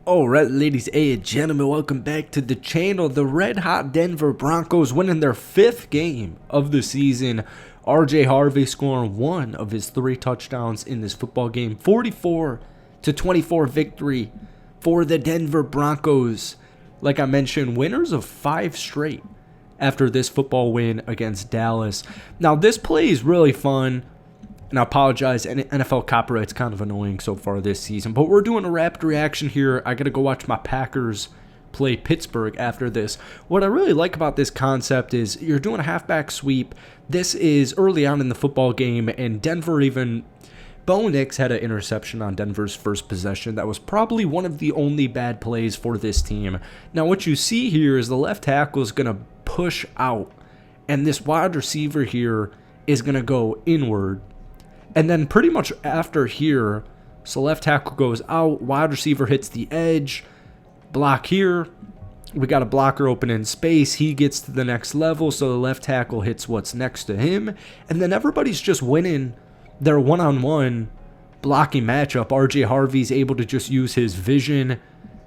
Alright, ladies and gentlemen, welcome back to the channel. The red hot Denver Broncos winning their 5th game of the season. Harvey scoring one of his 3 touchdowns in this football game. 44-24 victory for the Denver Broncos. Like I mentioned, winners of 5 straight after this football win against Dallas. Now, this play is really fun. And I apologize, NFL copyright's kind of annoying so far this season. But we're doing a rapid reaction here. I got to go watch my Packers play Pittsburgh after this. What I really like about this concept is you're doing a halfback sweep. This is early on in the football game, and Denver even... Bo Nix had an interception on Denver's first possession. That was probably one of the only bad plays for this team. Now, what you see here is the left tackle is going to push out, and this wide receiver here is going to go inward. And then pretty much after here, so left tackle goes out, wide receiver hits the edge, block here. We got a blocker open in space. He gets to the next level, so the left tackle hits what's next to him. And then everybody's just winning their one-on-one blocking matchup. Harvey's able to just use his vision,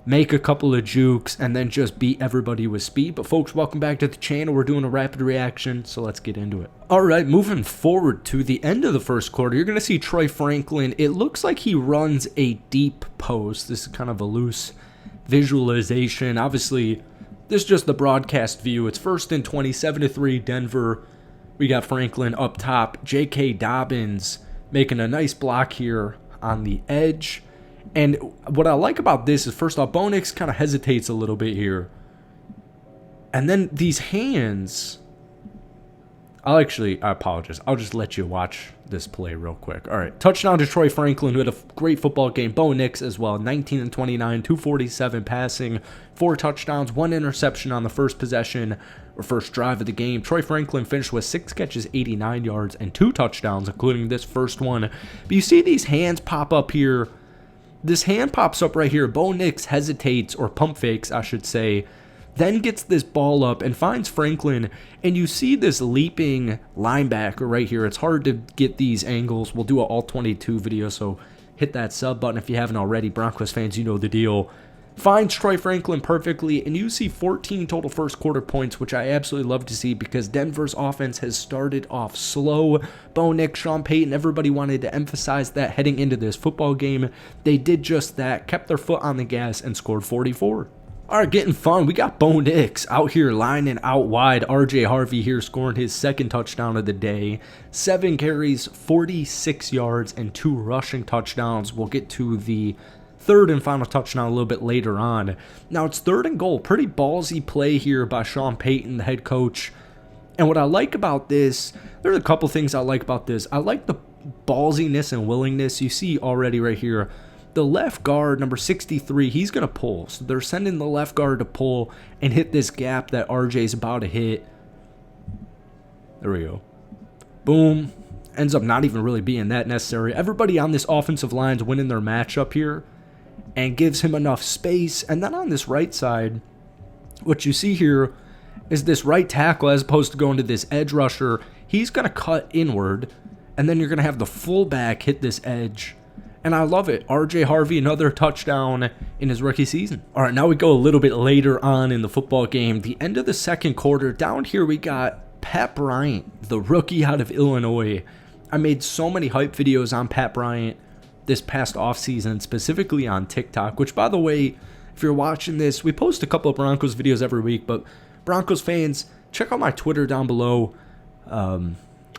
make a couple of jukes, and then just beat everybody with speed. But folks, welcome back to the channel. We're doing a rapid reaction, so let's get into it. All right, moving forward to the end of the first quarter, you're going to see Troy Franklin. It looks like he runs a deep post. This is kind of a loose visualization. Obviously, this is just the broadcast view. It's 1st and 27-3 Denver. We got Franklin up top. J.K. Dobbins making a nice block here on the edge. And what I like about this is, first off, Bo Nix kind of hesitates a little bit here. And then these hands... I apologize. I'll just let you watch this play real quick. All right, touchdown to Troy Franklin, who had a great football game. Bo Nix as well, 19 and 29, 247 passing, 4 touchdowns, 1 interception on the first possession or first drive of the game. Troy Franklin finished with 6 catches, 89 yards, and 2 touchdowns, including this first one. But you see these hands pop up here. This hand pops up right here. Bo Nix hesitates, or pump fakes, I should say, then gets this ball up and finds Franklin, and you see this leaping linebacker right here. It's hard to get these angles. We'll do an all-22 video, so hit that sub button if you haven't already. Broncos fans, you know the deal. Finds Troy Franklin perfectly, and you see 14 total first quarter points, which I absolutely love to see because Denver's offense has started off slow. Bo Nix, Sean Payton, everybody wanted to emphasize that heading into this football game. They did just that, kept their foot on the gas, and scored 44. All right, getting fun. We got Bo Nix out here lining out wide. Harvey here scoring his 2nd touchdown of the day. 7 carries, 46 yards, and 2 rushing touchdowns. We'll get to the 3rd and final touchdown a little bit later on. Now, it's 3rd and goal. Pretty ballsy play here by Sean Payton, the head coach. And what I like about this, there's a couple things I like about this. I like the ballsiness and willingness. You see already right here, the left guard, number 63, he's going to pull. So they're sending the left guard to pull and hit this gap that RJ's about to hit. There we go. Boom. Ends up not even really being that necessary. Everybody on this offensive line's winning their matchup here and gives him enough space. And then on this right side, what you see here is this right tackle, as opposed to going to this edge rusher, he's going to cut inward. And then you're going to have the fullback hit this edge. And I love it. Harvey, another touchdown in his rookie season. All right, now we go a little bit later on in the football game. The end of the second quarter. Down here we got Pat Bryant, the rookie out of Illinois. I made so many hype videos on Pat Bryant this past offseason, specifically on TikTok, which, by the way, if you're watching this, we post a couple of Broncos videos every week. But Broncos fans, check out my Twitter down below.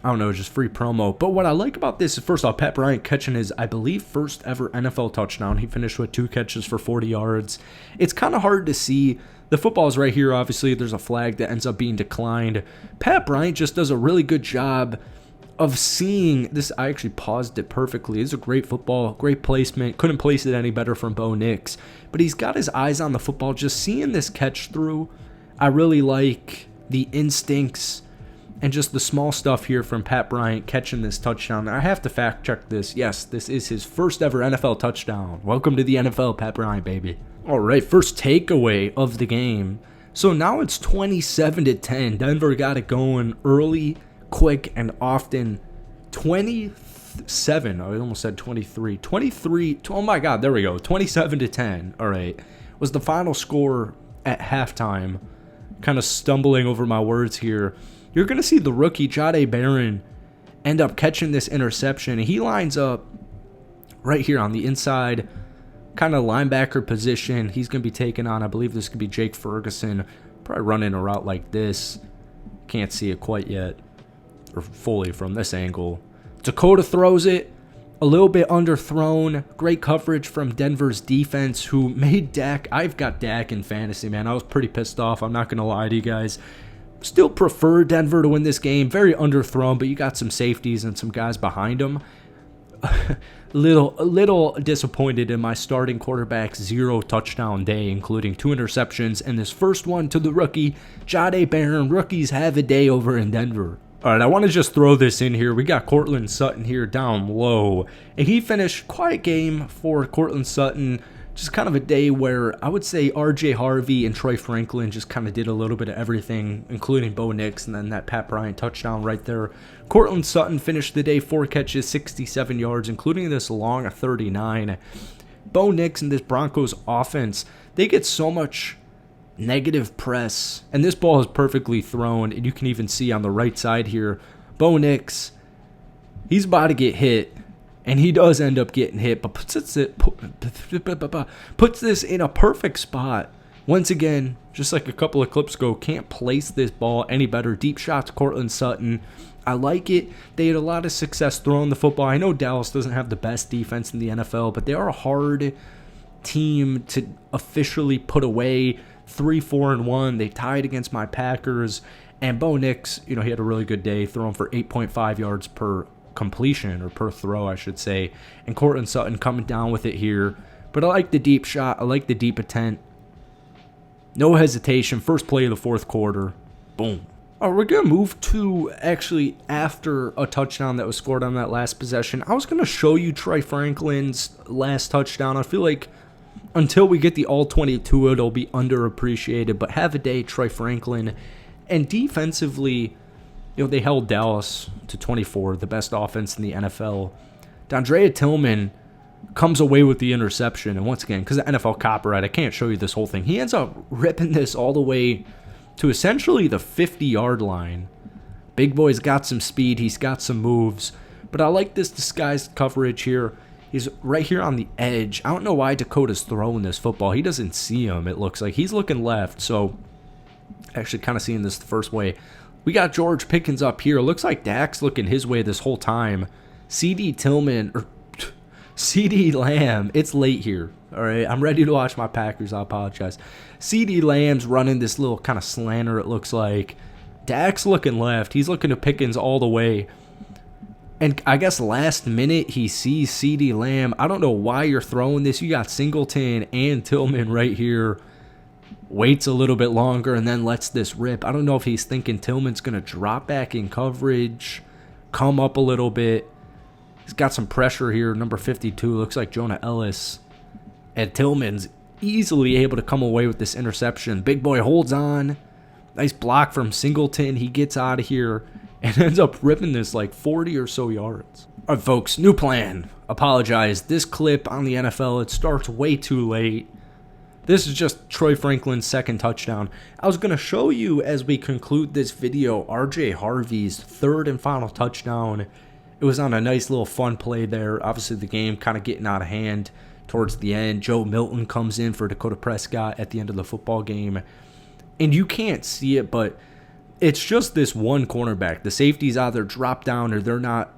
I don't know, just free promo. But what I like about this is, first off, Pat Bryant catching his, I believe, 1st ever NFL touchdown. He finished with 2 catches for 40 yards. It's kind of hard to see. The football's right here, obviously. There's a flag that ends up being declined. Pat Bryant just does a really good job of seeing this. I actually paused it perfectly. It's a great football, great placement. Couldn't place it any better from Bo Nix. But he's got his eyes on the football. Just seeing this catch through, I really like the instincts and just the small stuff here from Pat Bryant catching this touchdown. I have to fact check this. Yes, this is his 1st ever NFL touchdown. Welcome to the NFL, Pat Bryant, baby. All right, first takeaway of the game. So now it's 27-10. Denver got it going early, quick, and often. 23 27. I almost said 23. 23. Oh my God, there we go. 27-10. All right. Was the final score at halftime. Kind of stumbling over my words here. You're going to see the rookie, Jahdae Barron, end up catching this interception. He lines up right here on the inside, kind of linebacker position. He's going to be taken on, I believe this could be Jake Ferguson, probably running a route like this. Can't see it quite yet, or fully from this angle. Dakota throws it, a little bit underthrown. Great coverage from Denver's defense, who made Dak. I've got Dak in fantasy, man. I was pretty pissed off. I'm not going to lie to you guys. Still prefer Denver to win this game. Very underthrown, but you got some safeties and some guys behind them. A little disappointed in my starting quarterback's 0 touchdown day, including 2 interceptions, and this first one to the rookie, Jahdae Barron. Rookies have a day over in Denver. All right, I want to just throw this in here. We got Courtland Sutton here down low, and he finished quiet game for Courtland Sutton. Just kind of a day where I would say Harvey and Troy Franklin just kind of did a little bit of everything, including Bo Nix, and then that Pat Bryant touchdown right there. Courtland Sutton finished the day 4 catches, 67 yards, including this long 39. Bo Nix and this Broncos offense, they get so much negative press, and this ball is perfectly thrown, and you can even see on the right side here, Bo Nix, he's about to get hit, and he does end up getting hit, but puts this in a perfect spot. Once again, just like a couple of clips ago, can't place this ball any better. Deep shot to Courtland Sutton. I like it. They had a lot of success throwing the football. I know Dallas doesn't have the best defense in the NFL, but they are a hard team to officially put away. 3-4-1. They tied against my Packers. And Bo Nix, he had a really good day, throwing for 8.5 yards per completion, or per throw, I should say. And Courtland Sutton coming down with it here. But I like the deep shot. I like the deep attempt. No hesitation. First play of the fourth quarter. Boom. All right, we're going to move to actually after a touchdown that was scored on that last possession. I was going to show you Troy Franklin's last touchdown. I feel like until we get the all-22, it'll be underappreciated. But have a day, Troy Franklin. And defensively, they held Dallas to 24, the best offense in the NFL. Dondrea Tillman comes away with the interception. And once again, because of NFL copyright, I can't show you this whole thing. He ends up ripping this all the way to essentially the 50-yard line. Big boy's got some speed. He's got some moves. But I like this disguised coverage here. He's right here on the edge. I don't know why Dakota's throwing this football. He doesn't see him, it looks like. He's looking left, so actually kind of seeing this the first way. We got George Pickens up here. Looks like Dak's looking his way this whole time. CD Lamb. It's late here. All right, I'm ready to watch my Packers. I apologize. CD Lamb's running this little kind of slanter, it looks like. Dak's looking left. He's looking to Pickens all the way. And I guess last minute he sees CD Lamb. I don't know why you're throwing this. You got Singleton and Tillman right here. Waits a little bit longer and then lets this rip. I don't know if he's thinking Tillman's going to drop back in coverage, come up a little bit. He's got some pressure here. Number 52 looks like Jonah Ellis. And Tillman's easily able to come away with this interception. Big boy holds on. Nice block from Singleton. He gets out of here and ends up ripping this like 40 or so yards. All right, folks, new plan. Apologize. This clip on the NFL, it starts way too late. This is just Troy Franklin's second touchdown. I was going to show you as we conclude this video Harvey's third and final touchdown. It was on a nice little fun play there. Obviously, the game kind of getting out of hand towards the end. Joe Milton comes in for Dakota Prescott at the end of the football game. And you can't see it, but it's just this one cornerback. The safeties either drop down or they're not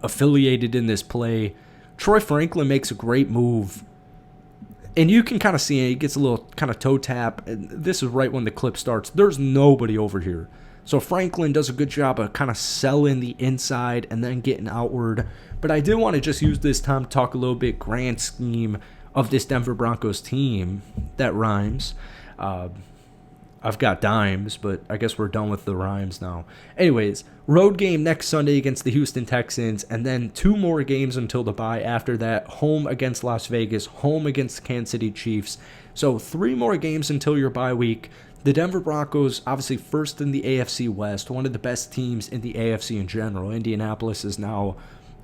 affiliated in this play. Troy Franklin makes a great move. And you can kind of see it. He gets a little kind of toe tap. And this is right when the clip starts. There's nobody over here. So Franklin does a good job of kind of selling the inside and then getting outward. But I did want to just use this time to talk a little bit grand scheme of this Denver Broncos team. That rhymes. I've got dimes, but I guess we're done with the rhymes now. Anyways, road game next Sunday against the Houston Texans, and then 2 more games until the bye after that. Home against Las Vegas, home against the Kansas City Chiefs. So 3 more games until your bye week. The Denver Broncos, obviously first in the AFC West, one of the best teams in the AFC in general. Indianapolis is now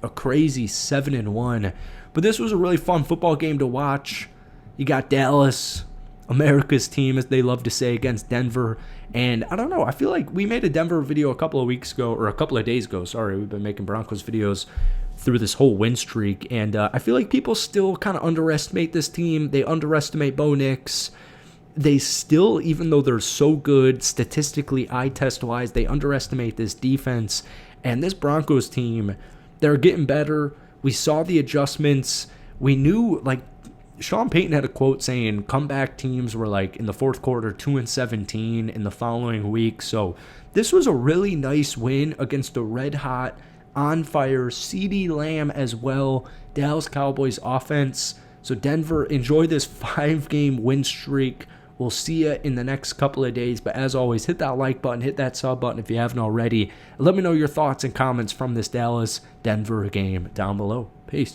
a crazy 7-1. But this was a really fun football game to watch. You got Dallas, America's team, as they love to say, against Denver. And I don't know, I feel like we made a Denver video a couple of weeks ago, or a couple of days ago. Sorry, we've been making Broncos videos through this whole win streak. And I feel like people still kind of underestimate this team. They underestimate Bo Nix. They still, even though they're so good statistically, eye test wise, they underestimate this defense. And this Broncos team, they're getting better. We saw the adjustments. We knew, like, Sean Payton had a quote saying comeback teams were like in the fourth quarter 2-17 in the following week. So this was a really nice win against a red hot, on fire CeeDee Lamb as well, Dallas Cowboys offense. So Denver, enjoy this 5-game win streak. We'll see you in the next couple of days. But as always, hit that like button, hit that sub button if you haven't already. Let me know your thoughts and comments from this Dallas-Denver game down below.